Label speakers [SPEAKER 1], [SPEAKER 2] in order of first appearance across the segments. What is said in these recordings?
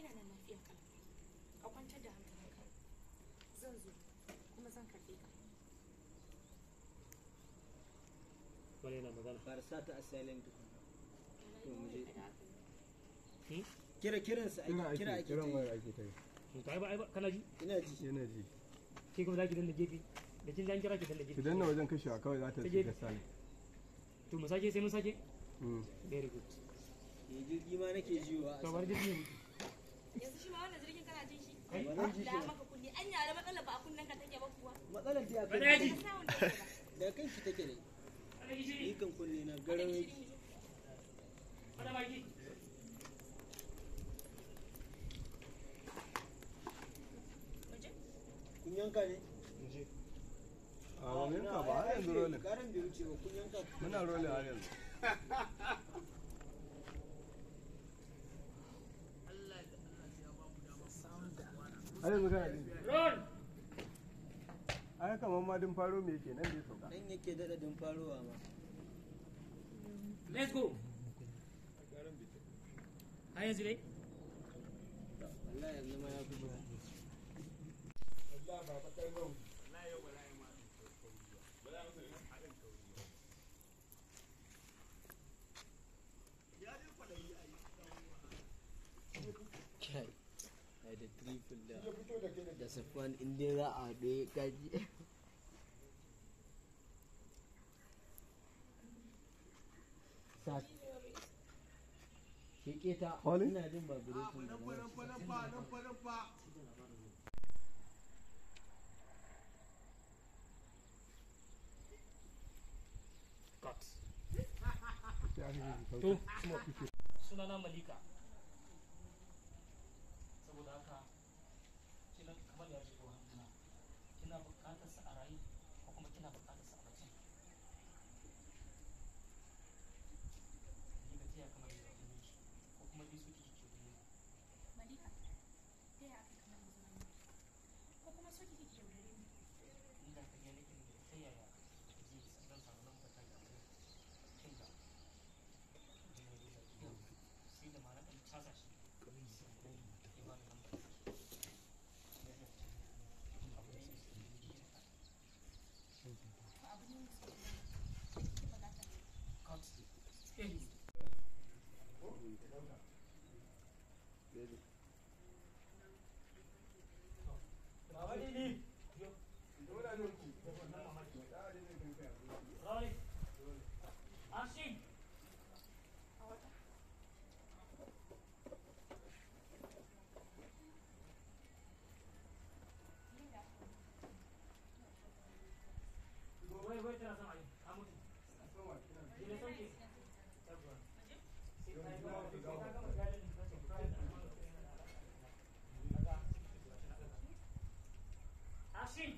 [SPEAKER 1] ina nan lafiya kala ka kwantar da hankalinka zan zo kuma zan karɓe ka
[SPEAKER 2] wani yana magana
[SPEAKER 3] barsa ta asalin tukun to mu je kiransa ake
[SPEAKER 4] kiran wayar ake ta yi
[SPEAKER 2] to ai ba kana ji
[SPEAKER 3] ina ji
[SPEAKER 2] ke kuma zaki danna gefe da kin dan kira ki danna gefe
[SPEAKER 4] ki danna wajen kashewa kawai za ta ce da sani
[SPEAKER 2] to mu sake sai mun sake very good
[SPEAKER 3] jirgi ma nake jiwa
[SPEAKER 2] to bar jirgi ne
[SPEAKER 1] yanzu shi ma wannan jirgin kana jin shi
[SPEAKER 3] ba zan ji shi
[SPEAKER 1] da maka kunni an yara matsalar ba a kunnen ka take ba kuwa
[SPEAKER 3] matsalar ta
[SPEAKER 2] ba
[SPEAKER 3] kai
[SPEAKER 2] ji
[SPEAKER 3] da kanki take ne ni kan kunne na garan yake
[SPEAKER 2] ana baki
[SPEAKER 3] kun yanka ne
[SPEAKER 4] a wani yanka ba har yanzu rolin
[SPEAKER 3] karan bai wuce ba kun yanka
[SPEAKER 4] muna rolin har yanzu har yanzu kana ji
[SPEAKER 2] roll
[SPEAKER 4] ai kamar ma din faro me yake nan da ya sauka
[SPEAKER 3] dan yake dada din faruwa ma
[SPEAKER 2] let's go ai yanzu dai
[SPEAKER 3] wallahi yanzu ma ya fi ba
[SPEAKER 4] wallahi ba kai ba
[SPEAKER 3] kai ai da triple da safwan inda za a haɗe kaji sa ke ta ina jin vibration da
[SPEAKER 2] cut
[SPEAKER 4] ya ne
[SPEAKER 2] to sunana malika saboda haka kina kamar ya ji ko hannuna kina buƙatar sa a rayu ko kuma kina buƙatar sa a bacin ni ga tiya kamar ya ji ko kuma bi su ki ke wuri
[SPEAKER 1] malika ta ya aka kamar zaman ko kuma so kike ki yaudare ni
[SPEAKER 2] inda ka ga nake da ta yaya ji zan samu nan fata da kai kin da sai da ma na ɗan casa shi Action! Wait, tana sama yi. Amuti. Ile sauke. Yawwa. Sai ka gama galin da kace ka Action!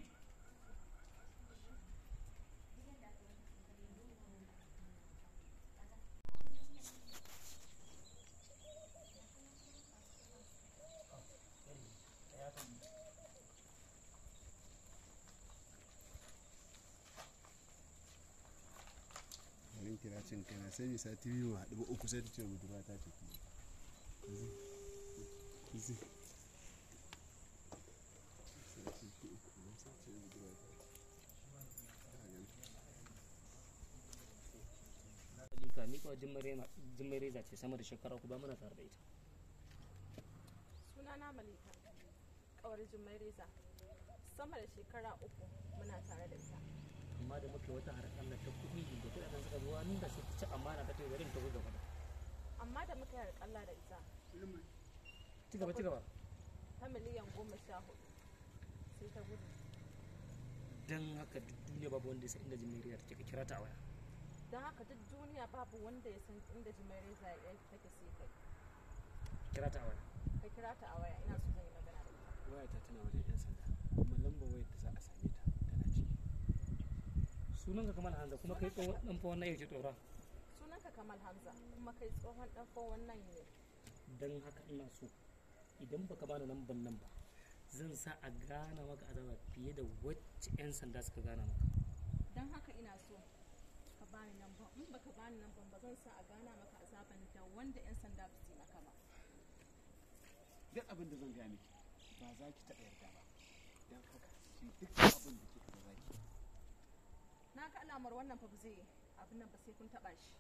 [SPEAKER 4] wani kira cin kana sai bisa tv ma haɗu ba uku sai ta ce budurwa ta ce
[SPEAKER 2] Malika ni kuwa Jummai Reza ce sama da shekara ku ba muna tare da ita.
[SPEAKER 5] Sunana Malika, kawar Jummai Reza. Sama da shekara 3 muna tare da ita.
[SPEAKER 2] Amma da muke wata harkar nan ta kuɗi da kuɗaɗen suka zuwa nan da sai ta ci amana ta kai garin ta zo gaba.
[SPEAKER 5] Amma da muka yi harƙalla da ita.
[SPEAKER 2] Ci gaba.
[SPEAKER 5] Ta miliyan 14 sai ta gudu.
[SPEAKER 2] Dan haka duk duniya babu wanda ya san inda Jummai Reza take, ka kira ta a waya.
[SPEAKER 5] Don haka duk duniya babu wanda ya san inda Jummai Reza take sai kai.
[SPEAKER 2] Kira ta a waya.
[SPEAKER 5] Ka kira ta a waya, ina so zan yi magana da ita.
[SPEAKER 3] wayata tana wajen yan sanda kuma lambar wayar da za a same ta tana ciki
[SPEAKER 2] Sunanka Kamal Hamza kuma kai tsohon dan fa wannan yake tsora.
[SPEAKER 5] Sunanka Kamal Hamza kuma kai tsohon dan fa wannan ne.
[SPEAKER 2] Dan haka ina so idan baka bani lambar nan ba zan sa a gana maka azaba fiye da wacce 'yan sanda suka gana maka.
[SPEAKER 5] Don haka ina so ka bani lambar, in baka bani lambar ba zan sa a gana maka azaban da wanda 'yan sanda ba su yi maka ba.
[SPEAKER 4] duk abin da zan gaya miki ba za ki taɓa yarda ba don haka shi duk abin da kika ga za ki
[SPEAKER 5] Na ga alamar wannan fa ba zai abin nan ba sai kun taɓa shi.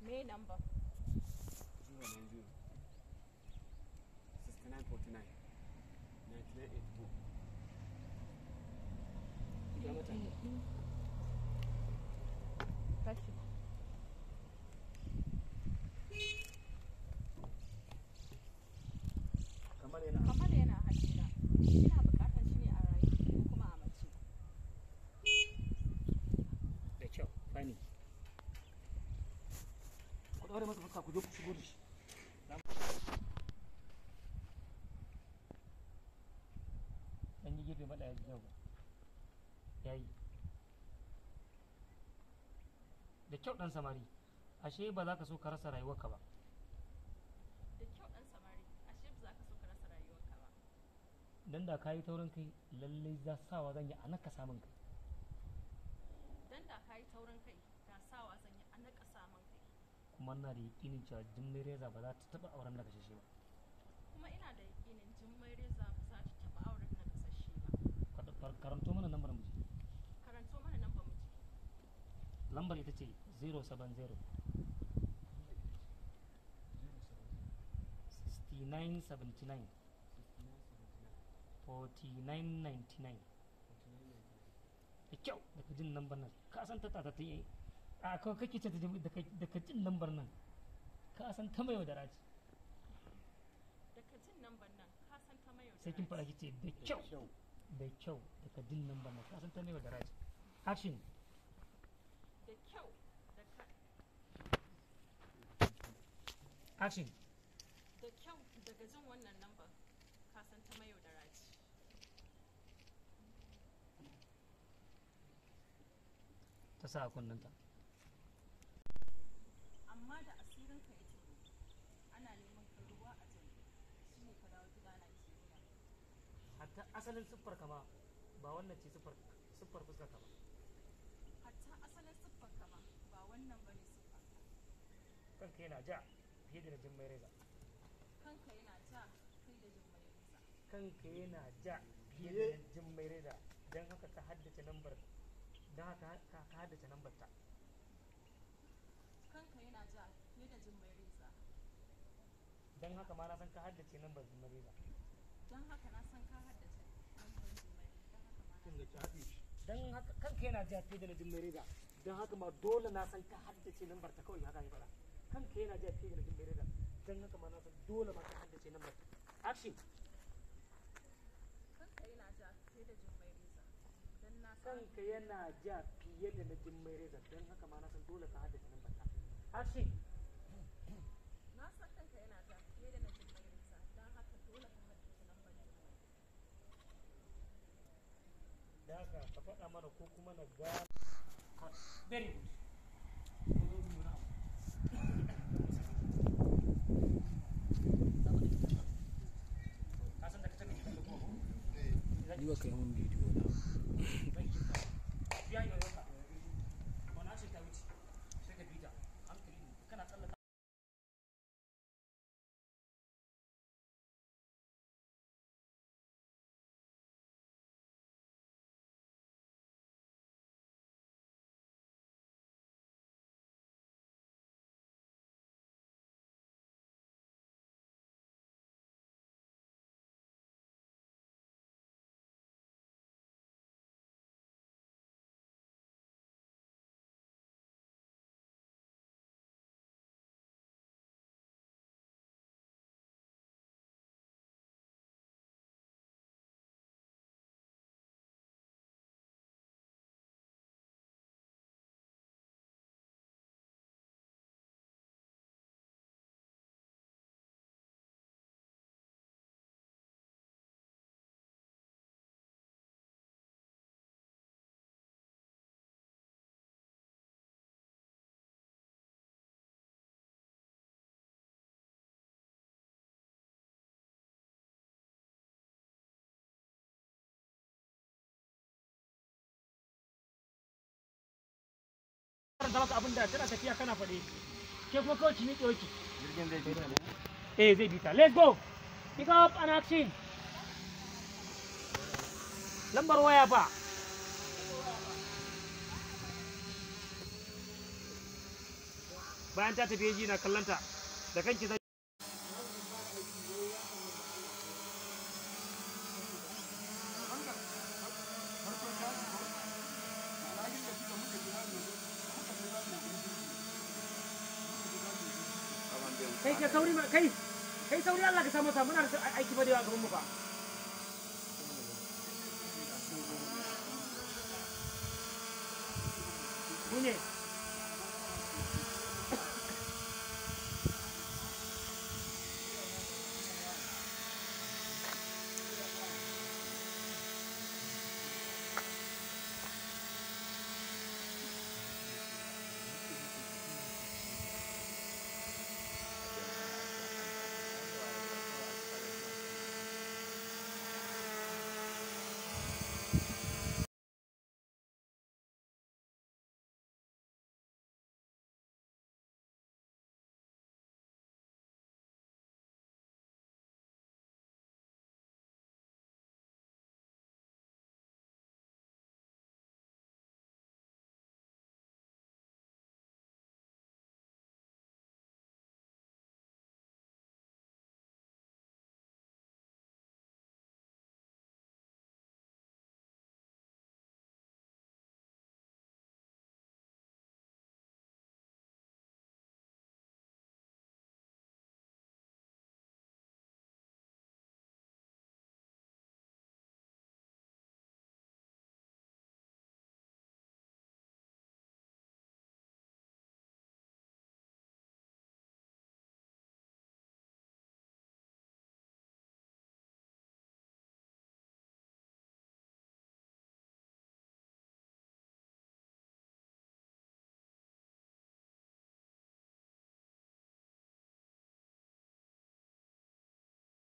[SPEAKER 5] Me number?
[SPEAKER 4] 090 6949 9984.
[SPEAKER 2] ya mata
[SPEAKER 5] Tashi.
[SPEAKER 2] kamar yana
[SPEAKER 5] Kamar yana hannuna. Ina buƙatar shi ne a rayu ko kuma a mace.
[SPEAKER 2] da kyau fani ku ɗaure masa fuska ku je ku shigo da shi ɗan yi gefe maɗa ya ji yau ya yi da kyau ɗan samari ashe ba za ka so ka rasa rayuwarka ba
[SPEAKER 5] Da kyau ɗan samari, ashe ba za ka so ka rasa rayuwarka ba.
[SPEAKER 2] dan da ka yi taurin kai lallai za sawa zan yi a naka samun kai
[SPEAKER 5] Dan da ka yi taurin kai, da sawa zan yi a naƙasa man kai.
[SPEAKER 2] kuma ina da yakinin cewa jimmai reza ba za ta taɓa auren da kashe ba
[SPEAKER 5] Kuma ina da yakinin Jummai Reza ba za ta taɓa auren na kasashe ba.
[SPEAKER 2] karanto mana lambar mu ji.
[SPEAKER 5] Karanto mana nan ba mu ji.
[SPEAKER 2] lambar ita ce 070 6979 4999 da kyau daga jin lambar nan ka san ta tata ta yi a kawai kake ce daga jin lambar nan ka san ta mai wadara ce
[SPEAKER 5] Daga jin namban nan, ka san ta mai
[SPEAKER 2] sai kin fara kice da kyau da kyau daga jin lambar nan ka san ta mai wadara ce action
[SPEAKER 5] Da kyau, da ka
[SPEAKER 2] action
[SPEAKER 5] da kyau daga jin wannan lambar ka san ta mai yaudara ce.
[SPEAKER 2] ta sa a kunnanta
[SPEAKER 5] Amma da asirin ka ya tono, ana neman ka ruwa a jini, shi ne ka dawo gida Najeriya.
[SPEAKER 2] hatta asalin siffar kama ba wannan ce siffar fuskar ka ba
[SPEAKER 5] Hatta asalin siffar ka ba, ba wannan ba ne siffar ka.
[SPEAKER 2] kanka yana ja fiye da na jin mai reza
[SPEAKER 5] Kanka yana ja kai da Jummai Reza.
[SPEAKER 2] kanka yana ja fiye da na jin mai reza don haka ka haddace lambar don haka ka haddace lambar ta
[SPEAKER 5] Kanka yana ja fiye da Jummai Reza.
[SPEAKER 2] don haka ma na san ka haddace lambar jin mai reza
[SPEAKER 5] Don haka na san ka haddace lambar Jummai Reza. Don haka ma na
[SPEAKER 2] don haka kanka yana ja fiye da na jin mai reza don haka ma dole na san ka haddace lambar ta kawai haka ya fara kanka yana ja fiye da na jin mai reza don haka ma na san dole ma ka haddace lambar ta action
[SPEAKER 5] kanka yana ja fiye da Jummai Reza. Don na san
[SPEAKER 2] kanka yana ja fiye da na jin mai reza don haka ma na san dole ka haddace lambar ta action
[SPEAKER 5] na san kanka yana ja fiye da na Jummai Reza. Don haka dole ka haddace lambar Jummai.
[SPEAKER 2] da haka ka faɗa mana ko kuma na ga very good ka san da ka taɓa gidan da kuma
[SPEAKER 3] Ni ba ka yi mun bidiyo na.
[SPEAKER 2] zan yi ka biya yi ka wani ashe ta wuce sai ka bita hankali kana tsallaka karanta maka abin da tana tafiya kana faɗe ke kuma kawai ki miƙe waki
[SPEAKER 3] jirgin zai fita ne
[SPEAKER 2] zai bi ta let's go pick up and action lambar waya fa bayan ta tafi ji na kallanta da kanki zai kai sauri kai sauri Allah ka samu muna da aiki ba da yawa gaban mu ba ne